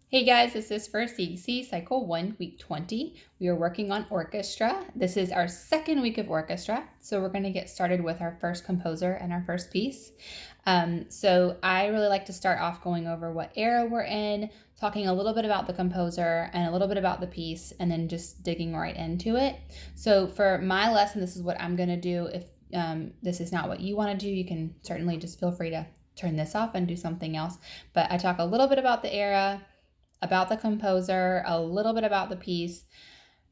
Hey guys, this is for CEC Cycle 1, Week 20. We are working on Orchestra. This is our second week of Orchestra, so we're going to get started with our first composer and our first piece. So I really like to start off going over what era we're in, talking a little bit about the composer and a little bit about the piece, and then just digging right into it. So for my lesson, this is what I'm going to do. If this is not what you want to do, you can certainly just feel free to turn this off and do something else. But I talk a little bit about the era, about the composer, a little bit about the piece.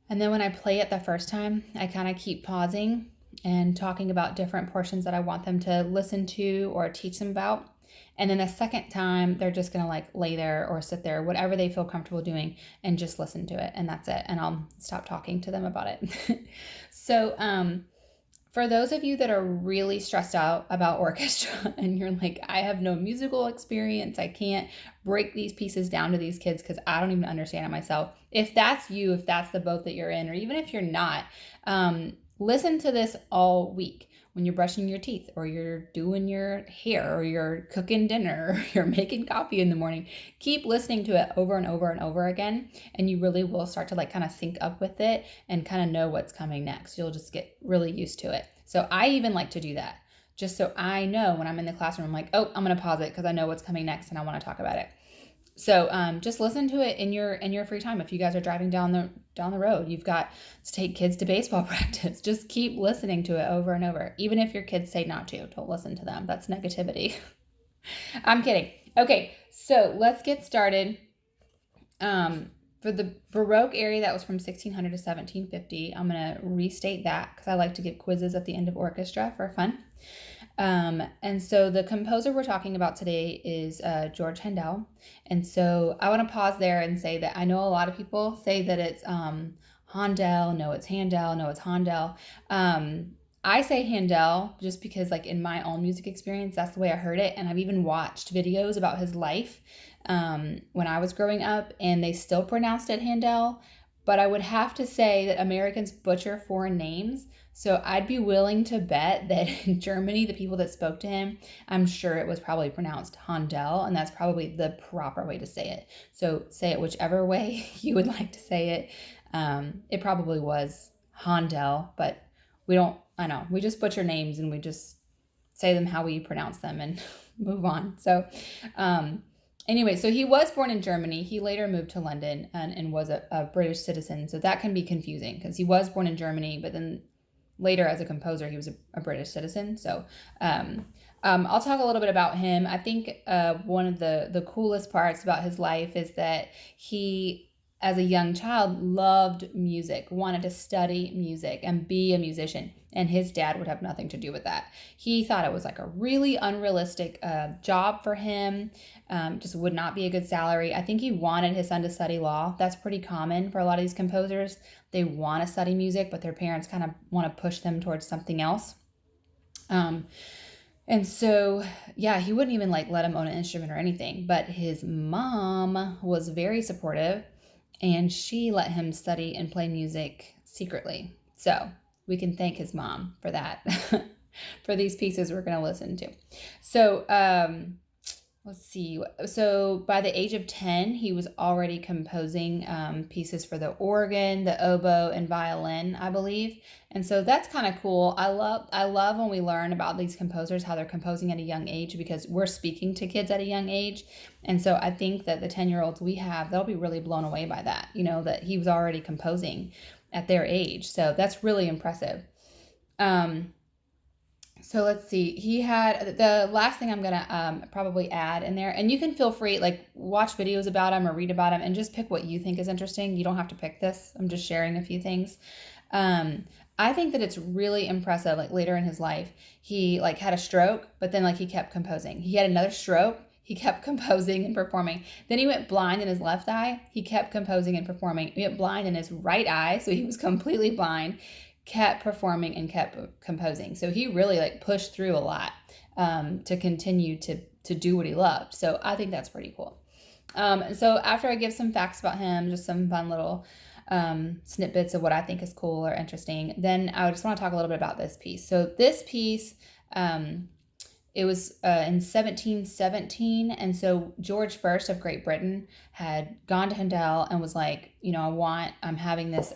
And then when I play it the first time, I kind of keep pausing and talking about different portions that I want them to listen to or teach them about. And then the second time, they're just going to like lay there or sit there, whatever they feel comfortable doing, and just listen to it. And that's it. And I'll stop talking to them about it. So, for those of you that are really stressed out about orchestra and you're like, I have no musical experience, I can't break these pieces down to these kids because I don't even understand it myself. If that's you, if that's the boat that you're in, or even if you're not, listen to this all week when you're brushing your teeth or you're doing your hair or you're cooking dinner or you're making coffee in the morning. Keep listening to it over and over and over again, and you really will start to like kind of sync up with it and kind of know what's coming next. You'll just get really used to it. So I even like to do that just so I know when I'm in the classroom, I'm like, oh, I'm going to pause it because I know what's coming next and I want to talk about it. So just listen to it in your free time. If you guys are driving down the road, you've got to take kids to baseball practice. Just keep listening to it over and over. Even if your kids say not to, don't listen to them. That's negativity. I'm kidding. Okay, so let's get started. For the Baroque area, that was from 1600 to 1750. I'm going to restate that because I like to give quizzes at the end of orchestra for fun. And so the composer we're talking about today is George Handel. And so I want to pause there and say that I know a lot of people say that it's Handel, no, it's Handel, no, it's Handel. I say Handel just because like in my own music experience, that's the way I heard it. And I've even watched videos about his life when I was growing up, and they still pronounced it Handel. But I would have to say that Americans butcher foreign names. So I'd be willing to bet that in Germany, the people that spoke to him, I'm sure it was probably pronounced Handel, and that's probably the proper way to say it. So say it whichever way you would like to say it. It probably was Handel, but we just butcher names and we just say them how we pronounce them and move on. So, anyway, so he was born in Germany. He later moved to London and was a British citizen. So that can be confusing because he was born in Germany, but then later as a composer, he was a British citizen. So I'll talk a little bit about him. I think one of the coolest parts about his life is that he, as a young child, loved music, wanted to study music and be a musician. And his dad would have nothing to do with that. He thought it was like a really unrealistic job for him, just would not be a good salary. I think he wanted his son to study law. That's pretty common for a lot of these composers. They want to study music, but their parents kind of want to push them towards something else. And so, yeah, he wouldn't even like let him own an instrument or anything. But his mom was very supportive, and she let him study and play music secretly. So we can thank his mom for that, for these pieces we're going to listen to. So let's see. So by the age of 10, he was already composing pieces for the organ, the oboe, and violin, I believe. And so that's kind of cool. I love when we learn about these composers, how they're composing at a young age, because we're speaking to kids at a young age. And so I think that the 10-year-olds we have, they'll be really blown away by that, that he was already composing at their age. So that's really impressive. So let's see. He had the last thing I'm gonna probably add in there, and you can feel free like watch videos about him or read about him and just pick what you think is interesting. You don't have to pick this. I'm just sharing a few things. I think that it's really impressive. Like later in his life, he like had a stroke, but then like he kept composing. He had another stroke. He kept composing and performing. Then he went blind in his left eye. He kept composing and performing. He went blind in his right eye, so he was completely blind. Kept performing and kept composing. So he really like pushed through a lot to continue to do what he loved. So I think that's pretty cool. So after I give some facts about him, just some fun little snippets of what I think is cool or interesting, then I just want to talk a little bit about this piece. So this piece it was in 1717, and so George I of Great Britain had gone to Handel and was like, I'm having this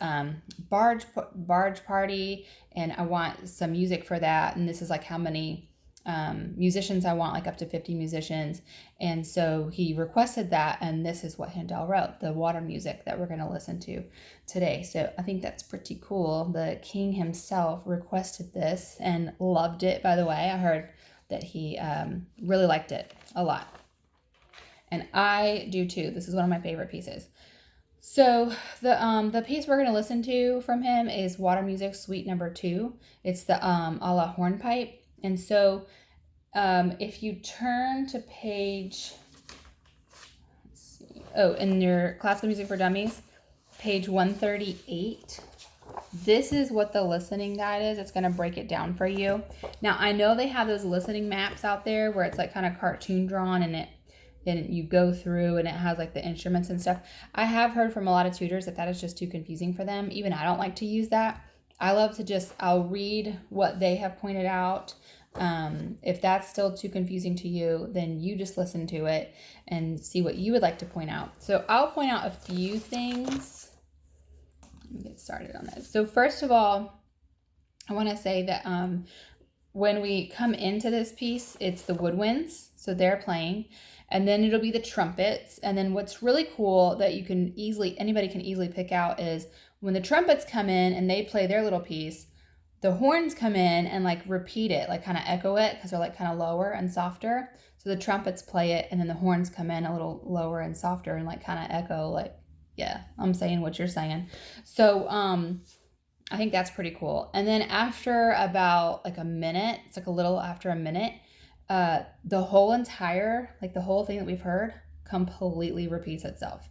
barge party, and I want some music for that, and this is like how many musicians I want, like up to 50 musicians. And so he requested that, and this is what Handel wrote, the water music that we're going to listen to today. So I think that's pretty cool. The king himself requested this and loved it, by the way. I heard that he really liked it a lot. And I do too. This is one of my favorite pieces. So the piece we're going to listen to from him is Water Music Suite Number 2. It's the a la hornpipe. And so if you turn to page, in your Classical Music for Dummies, page 138, this is what the listening guide is. It's going to break it down for you. Now, I know they have those listening maps out there where it's like kind of cartoon drawn, and you go through and it has like the instruments and stuff. I have heard from a lot of tutors that is just too confusing for them. Even I don't like to use that. I love to I'll read what they have pointed out. If that's still too confusing to you, then you just listen to it and see what you would like to point out. So I'll point out a few things. Let me get started on this. So first of all, I want to say that when we come into this piece, it's the woodwinds. So they're playing, and then it'll be the trumpets. And then what's really cool that anybody can easily pick out is when the trumpets come in and they play their little piece, the horns come in and like repeat it, like kind of echo it, because they're like kind of lower and softer. So the trumpets play it, and then the horns come in a little lower and softer and like kind of echo, like, yeah, I'm saying what you're saying. So I think that's pretty cool. And then after about like a minute, it's like a little after a minute, the whole thing that we've heard completely repeats itself,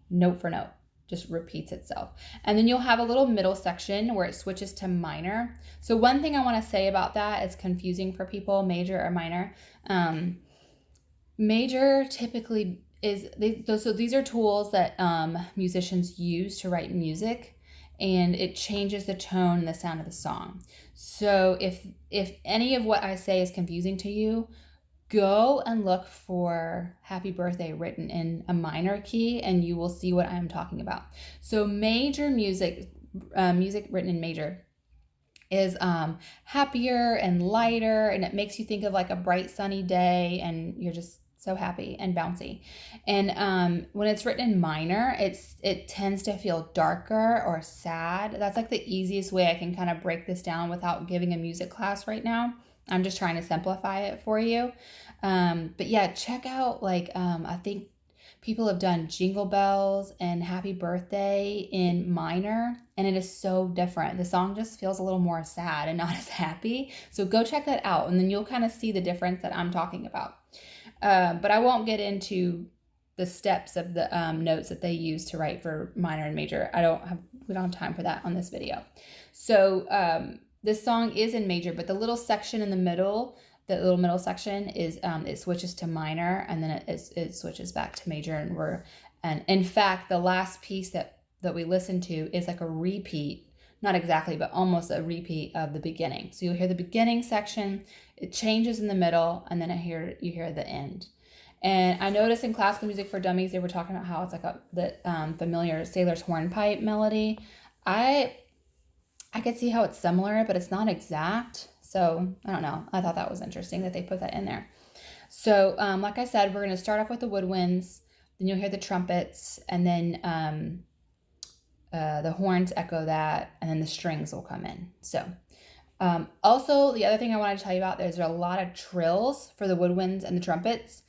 note for note. Just repeats itself. And then you'll have a little middle section where it switches to minor. So one thing I want to say about that, it's confusing for people, major or minor. Major typically so these are tools that musicians use to write music, and it changes the tone and the sound of the song. So if any of what I say is confusing to you, go and look for Happy Birthday written in a minor key, and you will see what I'm talking about. So major music written in major is happier and lighter, and it makes you think of like a bright sunny day, and you're just so happy and bouncy. And when it's written in minor, it tends to feel darker or sad. That's like the easiest way I can kind of break this down without giving a music class right now. I'm just trying to simplify it for you. But yeah, check out I think people have done Jingle Bells and Happy Birthday in minor, and it is so different. The song just feels a little more sad and not as happy. So go check that out, and then you'll kind of see the difference that I'm talking about. But I won't get into the steps of the notes that they use to write for minor and major. We don't have time for that on this video. So this song is in major, but the little section in the middle, the little middle section is it switches to minor, and then it switches back to major, and in fact the last piece that we listened to is like a repeat, not exactly, but almost a repeat of the beginning. So you'll hear the beginning section, it changes in the middle, and then you hear the end. And I noticed in Classical Music for Dummies they were talking about how it's like the familiar Sailor's Hornpipe melody. I could see how it's similar, but it's not exact. So I don't know. I thought that was interesting that they put that in there. So like I said, we're going to start off with the woodwinds, then you'll hear the trumpets, and then the horns echo that, and then the strings will come in. So also the other thing I wanted to tell you about, there's a lot of trills for the woodwinds and the trumpets.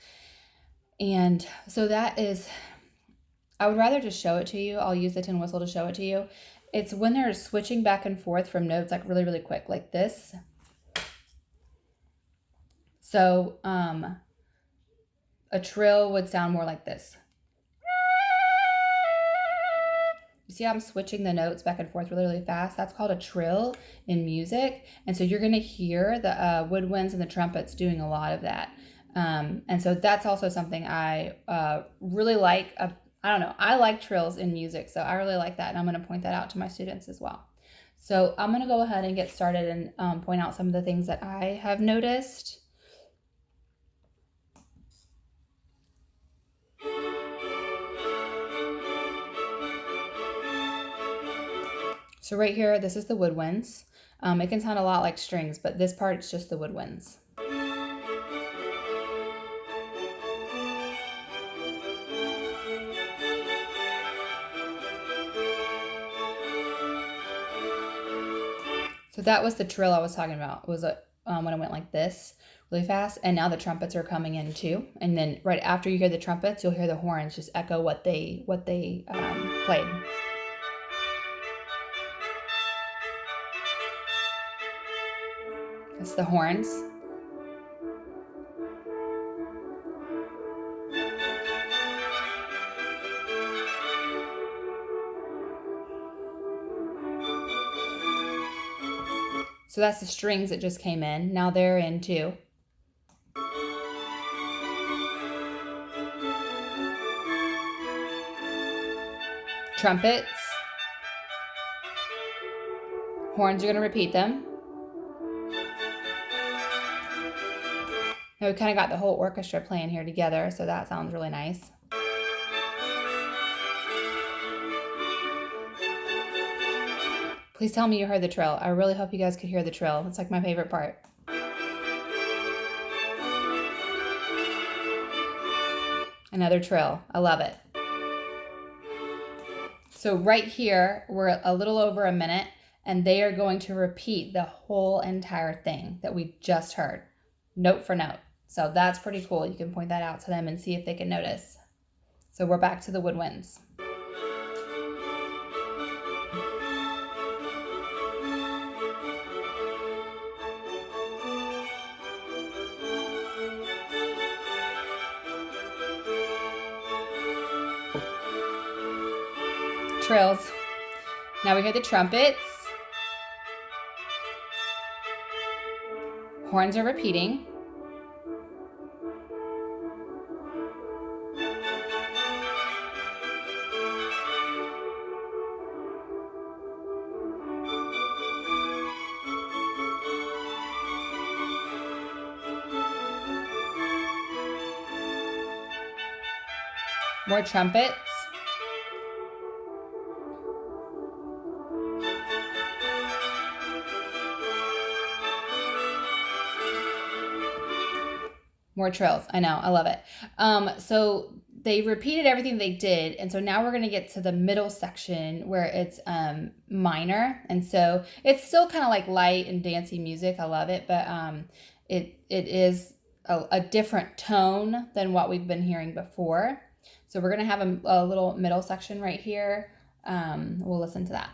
And so that is, I would rather just show it to you. I'll use the tin whistle to show it to you. It's when they're switching back and forth from notes like really, really quick, like this. So a trill would sound more like this. You see how I'm switching the notes back and forth really, really fast? That's called a trill in music. And so you're going to hear the woodwinds and the trumpets doing a lot of that. And so that's also something I really like. I don't know. I like trills in music, so I really like that. And I'm going to point that out to my students as well. So I'm going to go ahead and get started and point out some of the things that I have noticed. So right here, this is the woodwinds. It can sound a lot like strings, but this part is just the woodwinds. So that was the trill I was talking about. It was when it went like this really fast, and now the trumpets are coming in too. And then right after you hear the trumpets, you'll hear the horns just echo what they played. It's the horns. So that's the strings that just came in. Now they're in too. Trumpets. Horns are going to repeat them. Now we kind of got the whole orchestra playing here together, so that sounds really nice. Please tell me you heard the trill. I really hope you guys could hear the trill. It's like my favorite part. Another trill. I love it. So right here, we're a little over a minute, and they are going to repeat the whole entire thing that we just heard, note for note. So that's pretty cool. You can point that out to them and see if they can notice. So we're back to the woodwinds. Trills. Now we hear the trumpets. Horns are repeating. More trumpets. More trills. I know. I love it. So they repeated everything they did. And so now we're going to get to the middle section where it's minor. And so it's still kind of like light and dancey music. I love it. But it is a different tone than what we've been hearing before. So we're going to have a little middle section right here. We'll listen to that.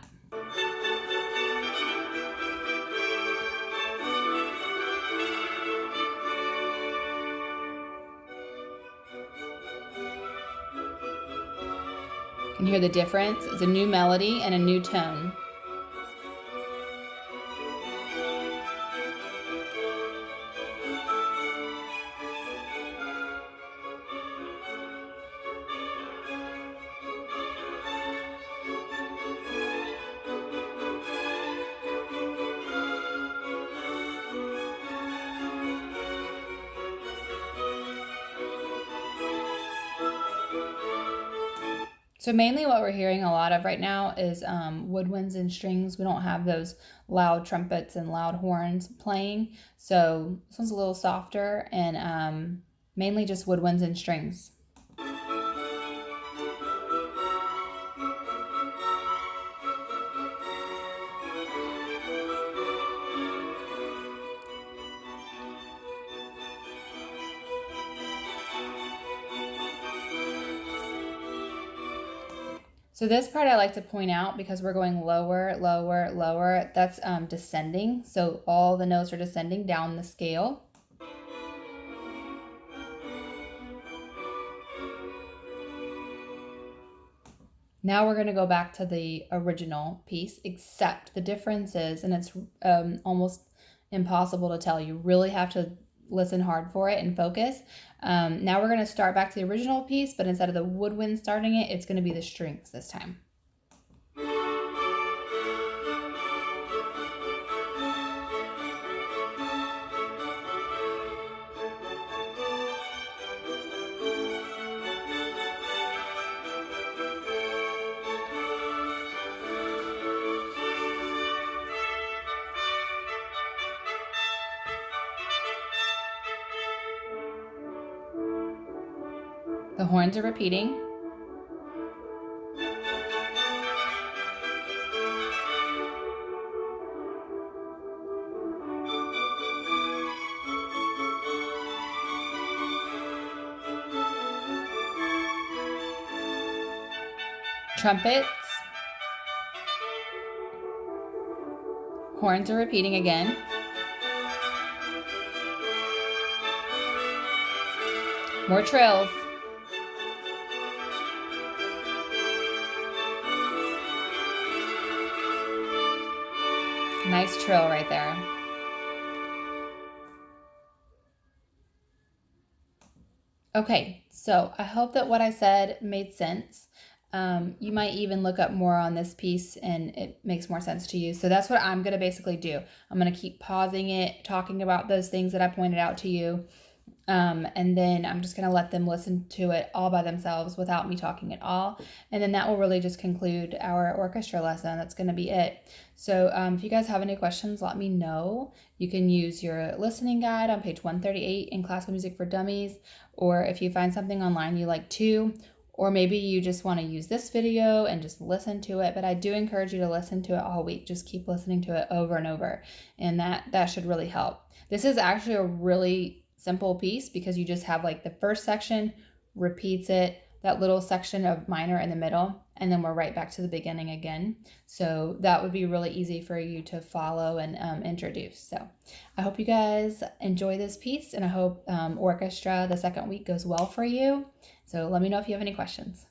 You can hear the difference. It's a new melody and a new tone. So mainly what we're hearing a lot of right now is woodwinds and strings. We don't have those loud trumpets and loud horns playing. So this one's a little softer and mainly just woodwinds and strings. So this part I like to point out because we're going lower, lower, lower. That's descending. So all the notes are descending down the scale. Now we're going to go back to the original piece, except the difference is, and it's almost impossible to tell. You really have to listen hard for it and focus. Now we're going to start back to the original piece, but instead of the woodwind starting it, it's going to be the strings this time. The horns are repeating. Trumpets. Horns are repeating again. More trills. Nice trill right there. Okay, so I hope that what I said made sense. You might even look up more on this piece and it makes more sense to you. So that's what I'm going to basically do. I'm going to keep pausing it, talking about those things that I pointed out to you. And then I'm just going to let them listen to it all by themselves without me talking at all. And then that will really just conclude our orchestra lesson. That's going to be it. So if you guys have any questions, let me know. You can use your listening guide on page 138 in Classical Music for Dummies. Or if you find something online you like too, or maybe you just want to use this video and just listen to it. But I do encourage you to listen to it all week. Just keep listening to it over and over. And that should really help. This is actually a really simple piece because you just have like the first section repeats it, that little section of minor in the middle, and then we're right back to the beginning again. So that would be really easy for you to follow and introduce. So I hope you guys enjoy this piece, and I hope orchestra the second week goes well for you. So let me know if you have any questions.